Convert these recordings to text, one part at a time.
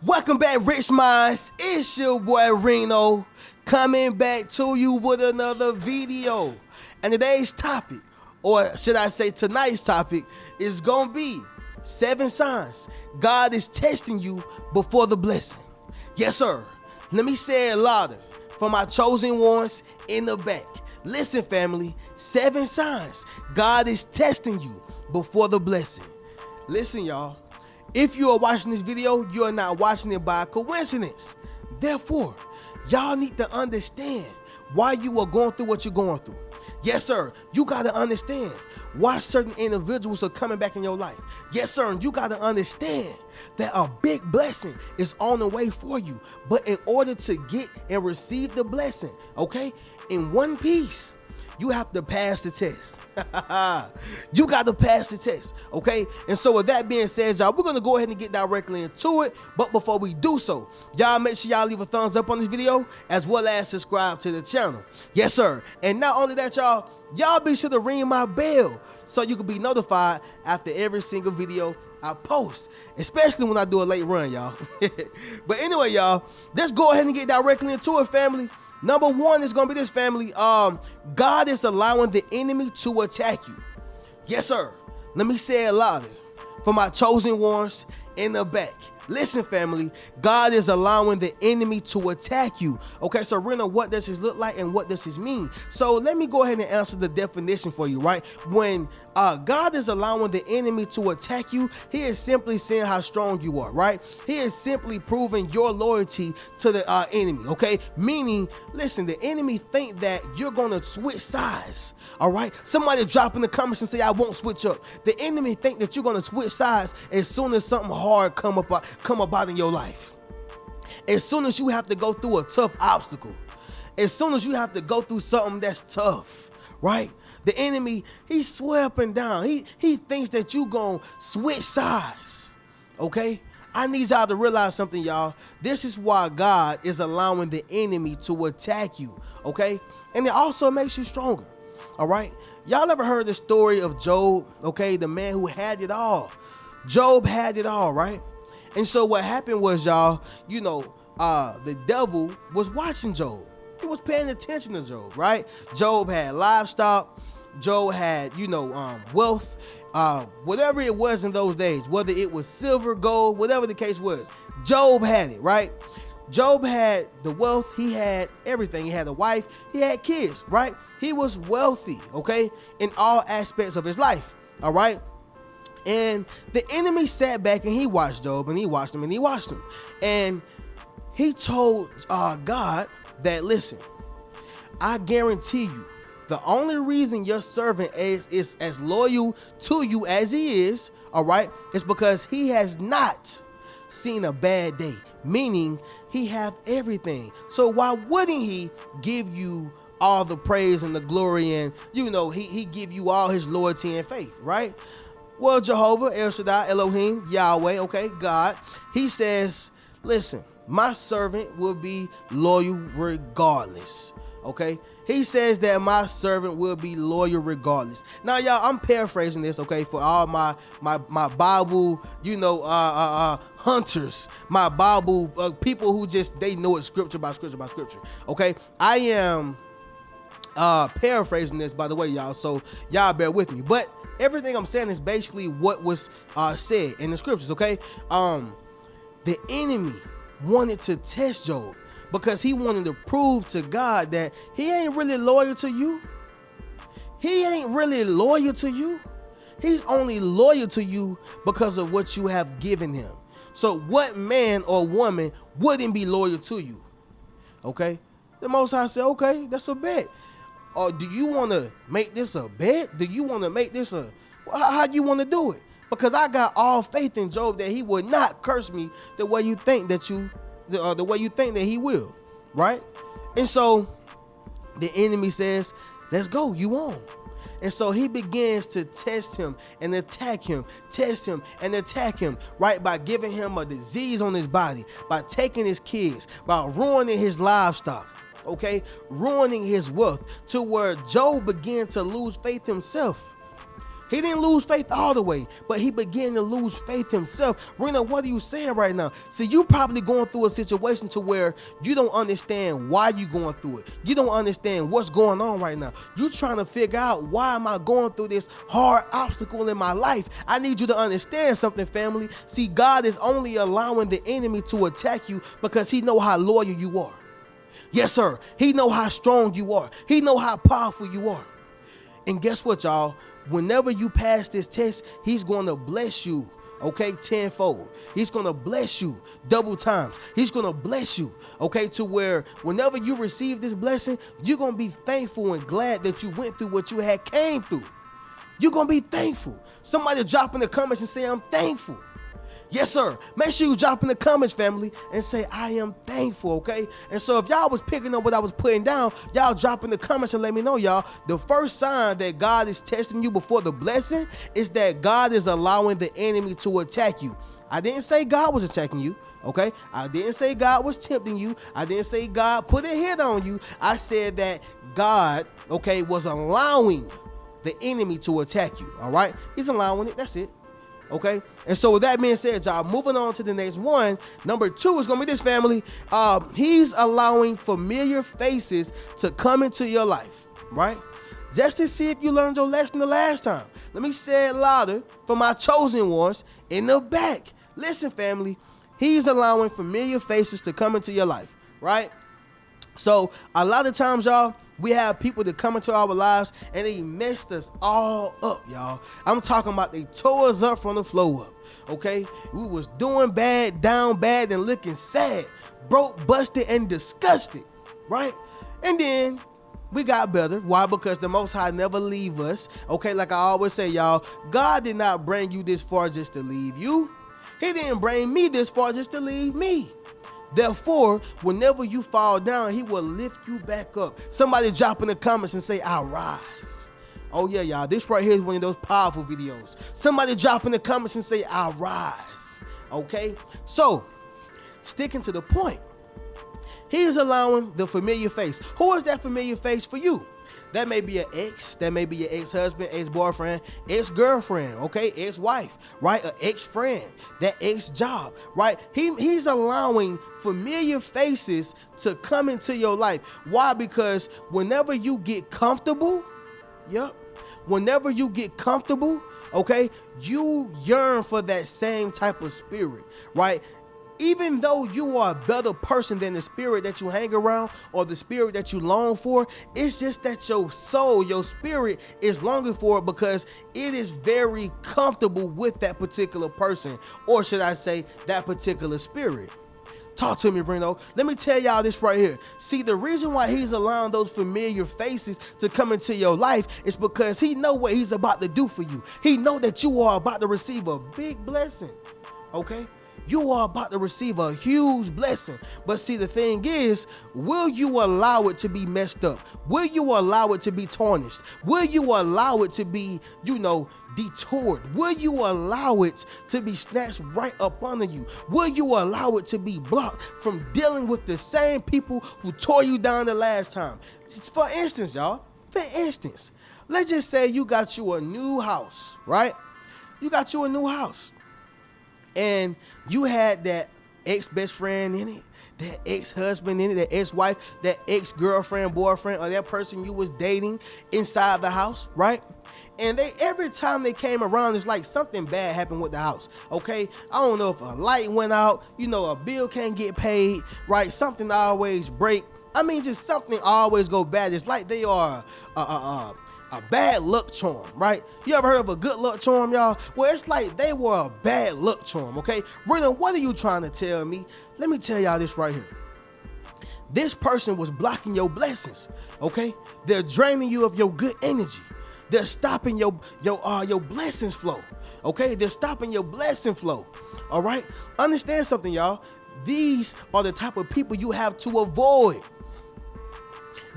Welcome back, Rich Minds. It's your boy Reno coming back to you with another video. And today's topic, or should I say tonight's topic, is gonna be 7 signs God is testing you before the blessing. Yes, sir. Let me say it louder for my chosen ones in the back. Listen, family, 7 signs God is testing you before the blessing. Listen, y'all. If you are watching this video, you are not watching it by coincidence. Therefore, y'all need to understand why you are going through what you're going through. Yes, sir, you got to understand why certain individuals are coming back in your life. Yes, sir, you got to understand that a big blessing is on the way for you. But in order to get and receive the blessing, okay, in one piece, you have to pass the test. You got to pass the test, okay? And so with that being said, y'all, we're going to go ahead and get directly into it. But before we do so, y'all make sure y'all leave a thumbs up on this video as well as subscribe to the channel. Yes, sir. And not only that, y'all be sure to ring my bell so you can be notified after every single video I post, especially when I do a late run, y'all. But anyway, y'all, let's go ahead and get directly into it, family. Number one is gonna be this, family. God is allowing the enemy to attack you. Yes, sir. Let me say it louder for my chosen ones in the back. Listen, family, God is allowing the enemy to attack you. Okay, so Rena, what does this look like and what does this mean? So let me go ahead and answer the definition for you, right? When God is allowing the enemy to attack you, he is simply saying how strong you are, right? He is simply proving your loyalty to the enemy, okay? Meaning, listen, the enemy think that you're gonna switch sides, all right? Somebody drop in the comments and say, I won't switch up. The enemy think that you're gonna switch sides as soon as something hard come about in your life. As soon as you have to go through a tough obstacle, as soon as you have to go through something that's tough, right? The enemy, he swear up and down. He thinks that you gonna switch sides, okay? I need y'all to realize something, y'all. This is why God is allowing the enemy to attack you, okay? And it also makes you stronger, all right? Y'all ever heard the story of Job, okay? The man who had it all. Job had it all, right? And so what happened was, y'all, the devil was watching Job. He was paying attention to Job, right? Job had livestock. Job had, wealth, whatever it was in those days, whether it was silver, gold, whatever the case was, Job had it, right? Job had the wealth. He had everything. He had a wife. He had kids, right? He was wealthy, okay, in all aspects of his life, all right? And the enemy sat back and he watched Job, and he watched him and he watched him. And he told God that, listen, I guarantee you, the only reason your servant is as loyal to you as he is, all right, is because he has not seen a bad day, meaning he have everything. So why wouldn't he give you all the praise and the glory, and he give you all his loyalty and faith, right? Well, Jehovah, El Shaddai, Elohim, Yahweh, okay, God, he says, listen, my servant will be loyal regardless, okay? He says that my servant will be loyal regardless. Now, y'all, I'm paraphrasing this, okay, for all my Bible, hunters, my Bible people who they know it scripture by scripture by scripture, okay? I am paraphrasing this, by the way, y'all, so y'all bear with me. But everything I'm saying is basically what was said in the scriptures, okay? The enemy wanted to test Job because he wanted to prove to God that he ain't really loyal to you. He ain't really loyal to you. He's only loyal to you because of what you have given him. So what man or woman wouldn't be loyal to you? Okay? The Most High said, okay, that's a bet. Or do you want to make this a bet? Do you want to make this how do you want to do it? Because I got all faith in Job that he would not curse me the way you think that the way you think that he will, right? And so the enemy says, let's go, you won. And so he begins to test him and attack him, test him and attack him, right? By giving him a disease on his body, by taking his kids, by ruining his livestock, okay? Ruining his wealth to where Job began to lose faith himself. He didn't lose faith all the way, but he began to lose faith himself. Reno, what are you saying right now? See, you probably going through a situation to where you don't understand why you going through it. You don't understand what's going on right now. You trying to figure out, why am I going through this hard obstacle in my life? I need you to understand something, family. See, God is only allowing the enemy to attack you because he know how loyal you are. Yes, sir. He know how strong you are. He know how powerful you are. And guess what, y'all? Whenever you pass this test, he's going to bless you, okay, tenfold. He's going to bless you double times. He's going to bless you, okay, to where whenever you receive this blessing, you're going to be thankful and glad that you went through what you had came through. You're going to be thankful. Somebody drop in the comments and say, I'm thankful. Yes, sir. Make sure you drop in the comments, family, and say, I am thankful, okay? And so if y'all was picking up what I was putting down, y'all drop in the comments and let me know, y'all. The first sign that God is testing you before the blessing is that God is allowing the enemy to attack you. I didn't say God was attacking you, okay? I didn't say God was tempting you. I didn't say God put a hit on you. I said that God, okay, was allowing the enemy to attack you, all right? He's allowing it. That's it. Okay, and so with that being said, y'all, moving on to the next one. Number 2 is gonna be this, family. He's allowing familiar faces to come into your life, right? Just to see if you learned your lesson the last time. Let me say it louder for my chosen ones in the back. Listen, family, he's allowing familiar faces to come into your life, right? So a lot of times, y'all, we have people that come into our lives and they messed us all up, y'all. I'm talking about they tore us up from the floor up, okay? We was doing bad, down bad, and looking sad, broke, busted, and disgusted, right? And then we got better. Why? Because the Most High never leave us, okay? Like I always say, y'all, God did not bring you this far just to leave you. He didn't bring me this far just to leave me. Therefore, whenever you fall down, he will lift you back up. Somebody drop in the comments and say, I rise. Oh yeah, y'all, this right here is one of those powerful videos. Somebody drop in the comments and say, I rise. Okay, so sticking to the point, he is allowing the familiar face. Who is that familiar face for you? That may be an ex, that may be your ex-husband, ex-boyfriend, ex-girlfriend, okay, ex-wife, right, an ex-friend, that ex-job, right? He's allowing familiar faces to come into your life. Why? Because whenever you get comfortable, whenever you get comfortable, okay, you yearn for that same type of spirit, right? Even though you are a better person than the spirit that you hang around or the spirit that you long for, it's just that your soul, your spirit is longing for it because it is very comfortable with that particular person, or should I say that particular spirit. Talk to me, Reno. Let me tell y'all this right here. See, the reason why he's allowing those familiar faces to come into your life is because he know what he's about to do for you. He know that you are about to receive a big blessing, okay? You are about to receive a huge blessing. But see, the thing is, will you allow it to be messed up? Will you allow it to be tarnished? Will you allow it to be, detoured? Will you allow it to be snatched right up under you? Will you allow it to be blocked from dealing with the same people who tore you down the last time? Just for instance, y'all, let's just say you got you a new house, right? You got you a new house. And you had that ex-best friend in it, that ex-husband in it, that ex-wife, that ex-girlfriend, boyfriend, or that person you was dating inside the house, right? And every time they came around, it's like something bad happened with the house, okay? I don't know if a light went out, a bill can't get paid, right? Something always break. I mean, just something always go bad. It's like they are a bad luck charm, right? You ever heard of a good luck charm, y'all? Well, it's like they were a bad luck charm, okay? Brother, what are you trying to tell me? Let me tell y'all this right here. This person was blocking your blessings, okay? They're draining you of your good energy. They're stopping your blessings flow, okay? They're stopping your blessing flow, all right? Understand something, y'all. These are the type of people you have to avoid.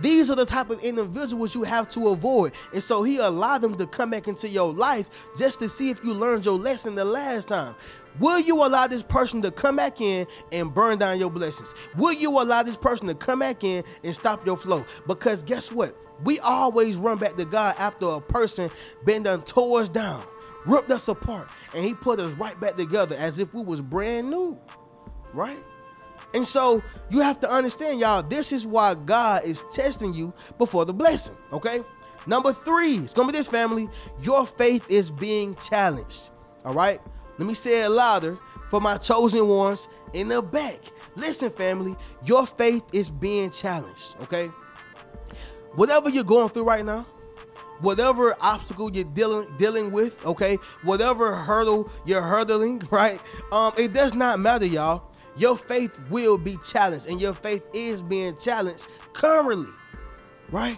These are the type of individuals you have to avoid. And so he allowed them to come back into your life just to see if you learned your lesson the last time. Will you allow this person to come back in and burn down your blessings? Will you allow this person to come back in and stop your flow? Because guess what? We always run back to God after a person been done tore us down, ripped us apart, and he put us right back together as if we was brand new, right? And so you have to understand, y'all, this is why God is testing you before the blessing, okay? Number 3, it's gonna be this, family. Your faith is being challenged, all right? Let me say it louder for my chosen ones in the back. Listen, family, your faith is being challenged, okay? Whatever you're going through right now, whatever obstacle you're dealing with, okay? Whatever hurdle you're hurdling, right? It does not matter, y'all. Your faith will be challenged, and your faith is being challenged currently, right?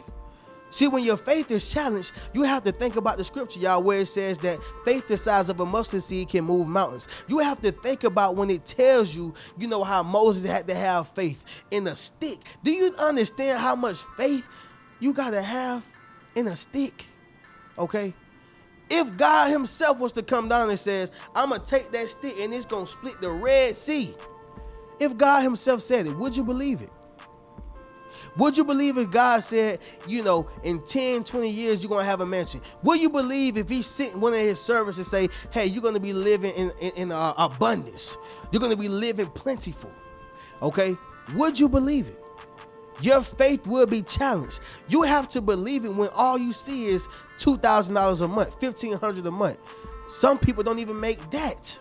See, when your faith is challenged, you have to think about the scripture, y'all, where it says that faith the size of a mustard seed can move mountains. You have to think about when it tells you, you know, how Moses had to have faith in a stick. Do you understand how much faith you got to have in a stick? Okay? If God himself was to come down and says, I'm going to take that stick and it's going to split the Red Sea. If God himself said it, would you believe it? Would you believe if God said, you know, in 10, 20 years, you're going to have a mansion? Would you believe if he sent one of his servants and say, hey, you're going to be living in abundance. You're going to be living plentiful. Okay? Would you believe it? Your faith will be challenged. You have to believe it when all you see is $2,000 a month, $1,500 a month. Some people don't even make that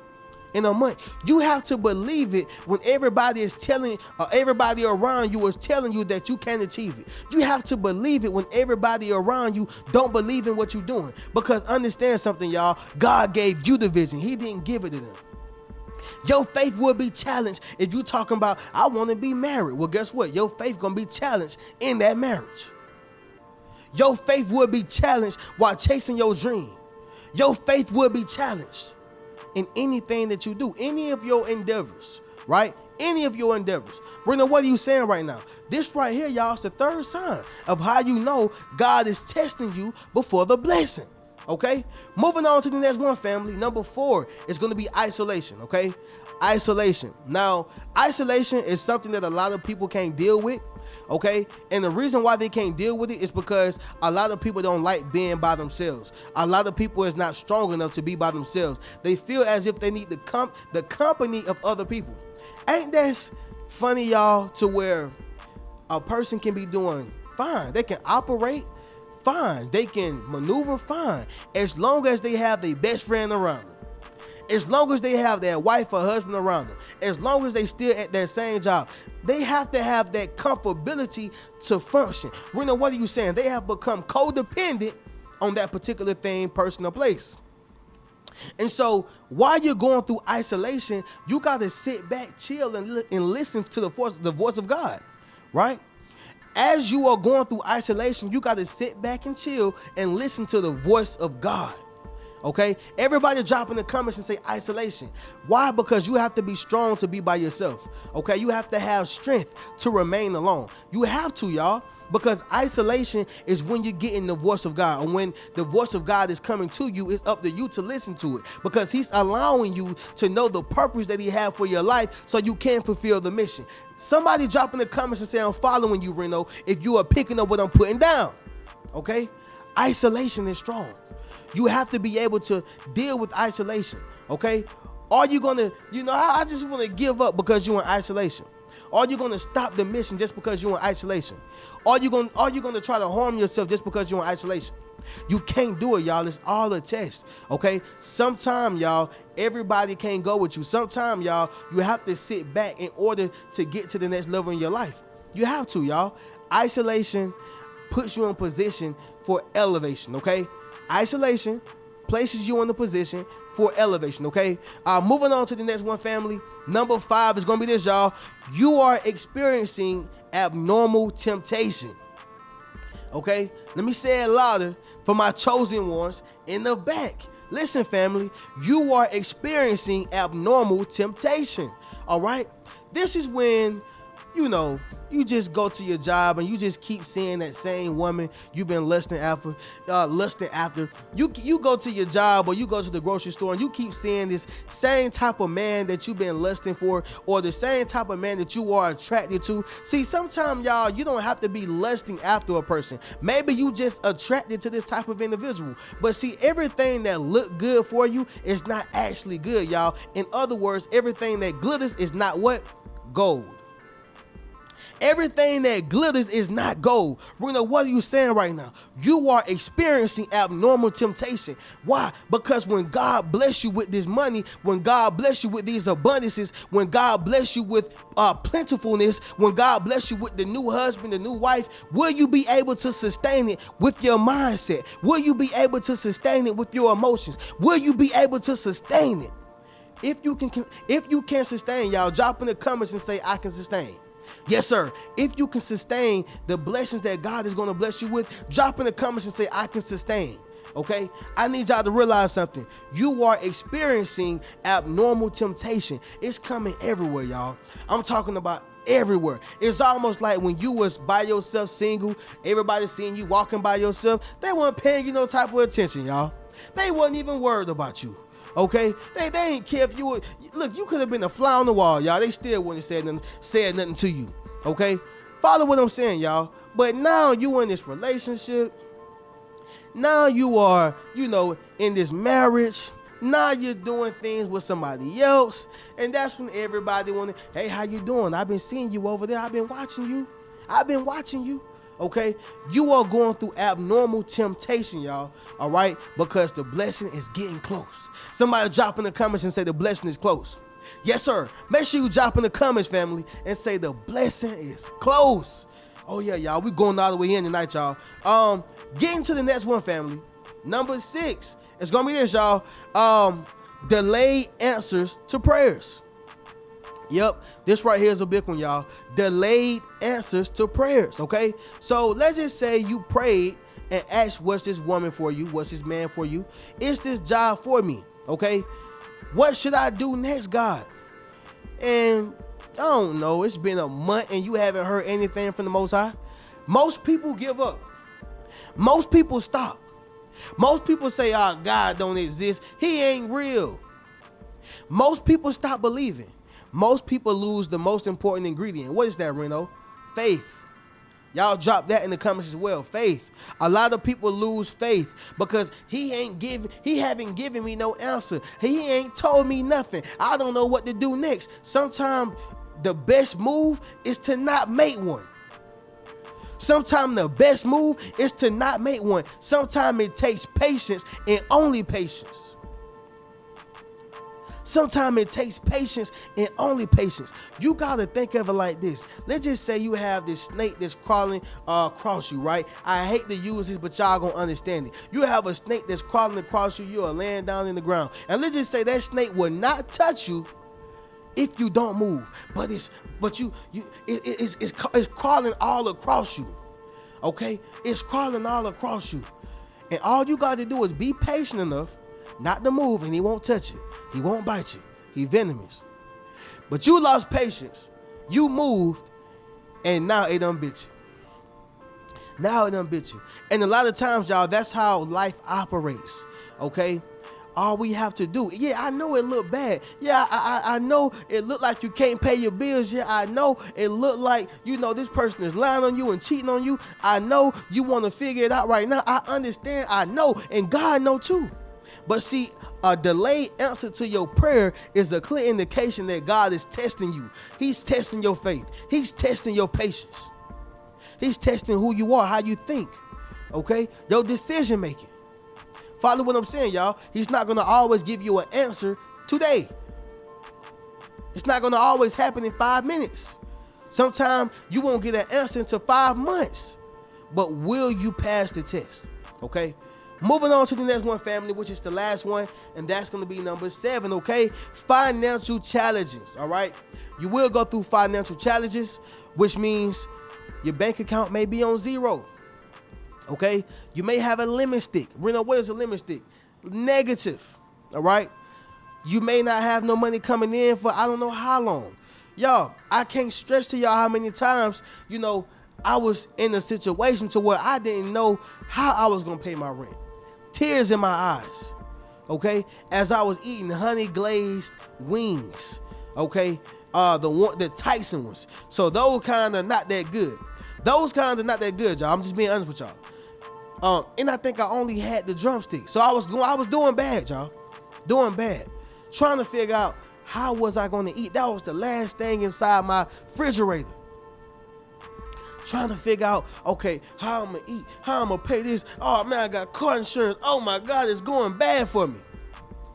in a month. You have to believe it when everybody is telling, everybody around you is telling you that you can't achieve it. You have to believe it when everybody around you don't believe in what you're doing. Because understand something, y'all. God gave you the vision. He didn't give it to them. Your faith will be challenged if you talking about, I want to be married. Well, guess what? Your faith going to be challenged in that marriage. Your faith will be challenged while chasing your dream. Your faith will be challenged in anything that you do, any of your endeavors, right? Any of your endeavors. Brenda, what are you saying right now? This right here, y'all, is the third sign of how you know God is testing you before the blessing. Okay, moving on to the next one, family. Number 4 is going to be isolation. Okay, isolation. Now, isolation is something that a lot of people can't deal with. Okay, and the reason why they can't deal with it is because a lot of people don't like being by themselves. A lot of people is not strong enough to be by themselves. They feel as if they need the company of other people. Ain't that funny, y'all? To where a person can be doing fine, they can operate fine, they can maneuver fine, as long as they have their best friend around them, as long as they have their wife or husband around them, as long as they still at their same job. They have to have that comfortability to function. Rena, what are you saying? They have become codependent on that particular thing, person, or place. And so while you're going through isolation, you got to sit back, chill, and listen to the voice of God, right? As you are going through isolation, you got to sit back and chill and listen to the voice of God. Okay? Everybody drop in the comments and say isolation. Why? Because you have to be strong to be by yourself. Okay? You have to have strength to remain alone. You have to, y'all. Because isolation is when you're getting the voice of God. And when the voice of God is coming to you, it's up to you to listen to it. Because he's allowing you to know the purpose that he has for your life so you can fulfill the mission. Somebody drop in the comments and say, I'm following you, Reno, if you are picking up what I'm putting down. Okay? Isolation is strong. You have to be able to deal with isolation. Okay? Are you going to, I just want to give up because you're in isolation? Are you going to stop the mission just because you're in isolation? Are you going to try to harm yourself just because you're in isolation? You can't do it, y'all. It's all a test, okay? Sometimes, y'all, everybody can't go with you. Sometimes, y'all, you have to sit back in order to get to the next level in your life. You have to, y'all. Isolation puts you in position for elevation, okay? Isolation places you in the position for elevation, okay? Moving on to the next one, family. Number 5 is going to be this, y'all. You are experiencing abnormal temptation, okay? Let me say it louder for my chosen ones in the back. Listen, family, you are experiencing abnormal temptation, all right? This is when you know, you just go to your job and you just keep seeing that same woman you've been lusting after. You go to your job or you go to the grocery store and you keep seeing this same type of man that you've been lusting for, or the same type of man that you are attracted to. See, sometimes, y'all, you don't have to be lusting after a person. Maybe you just attracted to this type of individual. But see, everything that look good for you is not actually good, y'all. In other words, everything that glitters is not what? Gold. Everything that glitters is not gold. Reno, what are you saying right now? You are experiencing abnormal temptation. Why? Because when God bless you with this money, when God bless you with these abundances, when God bless you with plentifulness, when God bless you with the new husband, the new wife, will you be able to sustain it with your mindset? Will you be able to sustain it with your emotions? Will you be able to sustain it? If you can sustain, y'all, drop in the comments and say, I can sustain. Yes, sir. If you can sustain the blessings that God is going to bless you with, drop in the comments and say, I can sustain. Okay? I need y'all to realize something. You are experiencing abnormal temptation. It's coming everywhere, y'all. I'm talking about everywhere. It's almost like when you was by yourself, single, everybody seeing you walking by yourself, they weren't paying you no type of attention, y'all. They wasn't even worried about you. Okay, they ain't care if you would look. You could have been a fly on the wall, y'all. They still wouldn't have said nothing to you. Okay, follow what I'm saying, y'all. But now you in this relationship. Now you are, in this marriage. Now you're doing things with somebody else, and that's when everybody wanted, hey, how you doing? I've been seeing you over there. I've been watching you. Okay, you are going through abnormal temptation, y'all. All right, because the blessing is getting close. Somebody drop in the comments and say the blessing is close. Yes, sir. Make sure you drop in the comments, family, and say the blessing is close. Oh yeah, y'all. We going all the way in tonight, y'all. Getting to the next one, family. Number 6. It's gonna be this, y'all. Delayed answers to prayers. Yep, this right here is a big one, y'all. Delayed answers to prayers, okay? So let's just say you prayed and asked, what's this woman for you? What's this man for you? Is this job for me, okay? What should I do next, God? And I don't know, it's been a month and you haven't heard anything from the Most High. Most people give up. Most people stop. Most people say, oh, God don't exist. He ain't real. Most people stop believing. Most people lose the most important ingredient. What is that, Reno? Faith. Y'all drop that in the comments as well. Faith. A lot of people lose faith because he haven't given me no answer. He ain't told me nothing. I don't know what to do next. Sometimes the best move is to not make one. Sometimes the best move is to not make one. Sometimes it takes patience and only patience. Sometimes it takes patience and only patience. You got to think of it like this. Let's just say you have this snake that's crawling across you, right? I hate to use this, but y'all gonna understand it. You have a snake that's crawling across you. You are laying down in the ground. And let's just say that snake will not touch you if you don't move. But it's crawling all across you. Okay? It's crawling all across you. And all you got to do is be patient enough not to move, and he won't touch you. He won't bite you. He venomous. But you lost patience. You moved, and now it done bit you. Now it done bit you. And a lot of times, y'all, that's how life operates. Okay? All we have to do, yeah, I know it look bad. Yeah, I know it look like you can't pay your bills. Yeah, I know it look like, this person is lying on you and cheating on you. I know you want to figure it out right now. I understand. I know. And God know too. But see, a delayed answer to your prayer is a clear indication that God is testing you. He's testing your faith. He's testing your patience. He's testing who you are, how you think. Okay? Your decision making. Follow what I'm saying, y'all. He's not going to always give you an answer today. It's not going to always happen in 5 minutes. Sometimes you won't get an answer until 5 months. But will you pass the test? Okay? Moving on to the next one, family, which is the last one, and that's going to be number 7, okay? Financial challenges, all right? You will go through financial challenges, which means your bank account may be on zero, okay? You may have a lemon stick. Reno, what is a lemon stick? Negative, all right? You may not have no money coming in for I don't know how long. Y'all, I can't stress to y'all how many times, I was in a situation to where I didn't know how I was gonna pay my rent. Tears in my eyes, okay? As I was eating honey glazed wings, okay? The Tyson ones. So those kind of not that good. Those kinds are not that good, y'all. I'm just being honest with y'all. And I think I only had the drumstick. So I was doing bad, y'all. Doing bad. Trying to figure out how was I gonna eat. That was the last thing inside my refrigerator. Trying to figure out, okay, how I'm gonna eat, how I'm gonna pay this. Oh man, I got car insurance. Oh my God, it's going bad for me,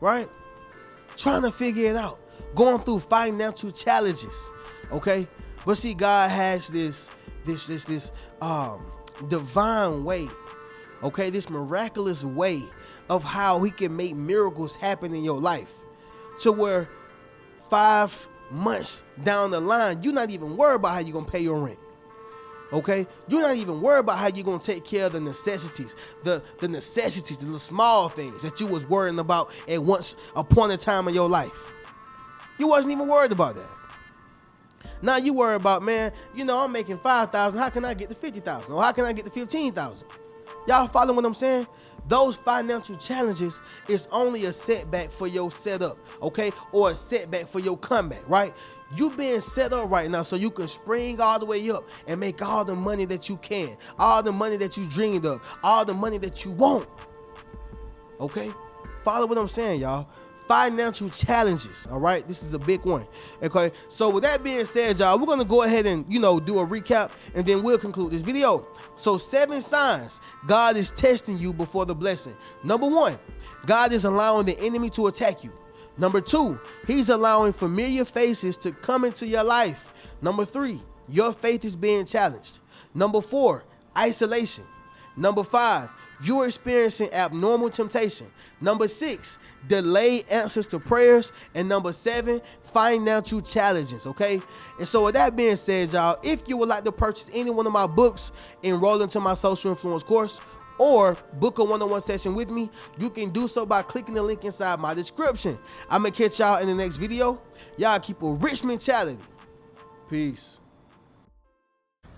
right? Trying to figure it out, going through financial challenges, okay? But see, God has this divine way, okay? This miraculous way of how He can make miracles happen in your life, to where 5 months down the line, you're not even worried about how you're gonna pay your rent. Okay, you're not even worried about how you're gonna take care of the necessities, the necessities, the small things that you was worrying about at once upon a time in your life. You wasn't even worried about that. Now you worry about, man, I'm making 5,000. How can I get to 50,000? Or how can I get to 15,000? Y'all follow what I'm saying? Those financial challenges is only a setback for your setup, okay? Or a setback for your comeback, right? You being set up right now so you can spring all the way up and make all the money that you can, all the money that you dreamed of, all the money that you want, okay? Follow what I'm saying, y'all. Financial challenges, all right? This is a big one, okay? So with that being said, y'all, we're going to go ahead and, do a recap, and then we'll conclude this video. So 7 signs God is testing you before the blessing. Number 1, God is allowing the enemy to attack you. Number 2, He's allowing familiar faces to come into your life. Number 3, your faith is being challenged. Number 4, isolation. Number 5, you're experiencing abnormal temptation. Number 6, delayed answers to prayers. And number 7, financial challenges, okay? And so with that being said, y'all, if you would like to purchase any one of my books, enroll into my social influence course, or book a one-on-one session with me, you can do so by clicking the link inside my description. I'm going to catch y'all in the next video. Y'all keep a rich mentality. Peace.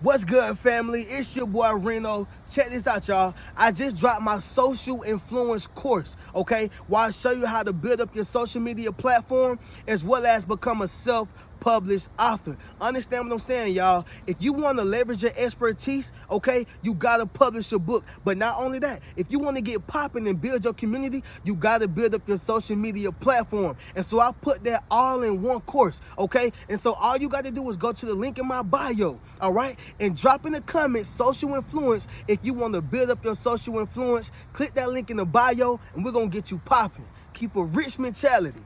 What's good, family? It's your boy Reno. Check this out, y'all. I just dropped my social influence course, okay? Where I show you how to build up your social media platform as well as become a self-published author. Understand what I'm saying, y'all? If you want to leverage your expertise, okay, you got to publish your book. But not only that, if you want to get popping and build your community, you got to build up your social media platform. And so I put that all in one course, okay? And so all you got to do is go to the link in my bio, all right? And drop in the comments, social influence. If you want to build up your social influence, click that link in the bio and we're going to get you popping. Keep a rich mentality.